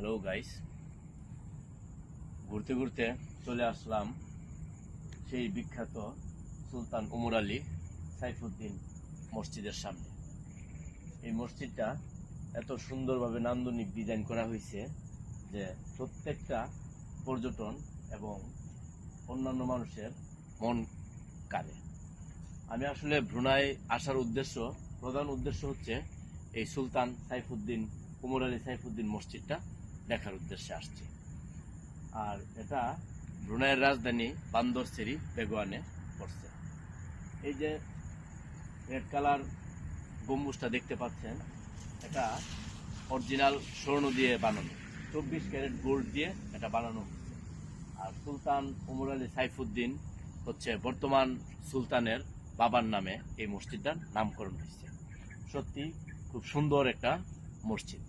Hello guys, ঘুরতে ঘুরতে চলে আসলাম সেই বিখ্যাত সুলতান ওমর আলী সাইফুদ্দিন মসজিদের সামনে। এই মসজিদটা এত সুন্দরভাবে নান্দনিক ডিজাইন করা হয়েছে যে প্রত্যেকটা পর্যটন এবং অন্যান্য মানুষের মন কাড়ে। আমি আসলে ব্রুনাই আসার প্রধান উদ্দেশ্য হচ্ছে এই সুলতান সাইফুদ্দিন ওমর আলী সাইফুদ্দিন মসজিদটা দেখার উদ্দেশ্যে আসছি। আর এটা ব্রুনাইয়ের রাজধানী বান্দর সেরি বেগোয়ানে পড়ছে। এই যে রেড কালার গম্বুজটা দেখতে পাচ্ছেন, এটা অরিজিনাল স্বর্ণ দিয়ে বানানো, 24 ক্যারেট গোল্ড দিয়ে এটা বানানো হচ্ছে। আর সুলতান ওমর আলী সাইফুদ্দিন হচ্ছে বর্তমান সুলতানের বাবার নামে এই মসজিদটার নামকরণ হয়েছে। সত্যি খুব সুন্দর একটা মসজিদ।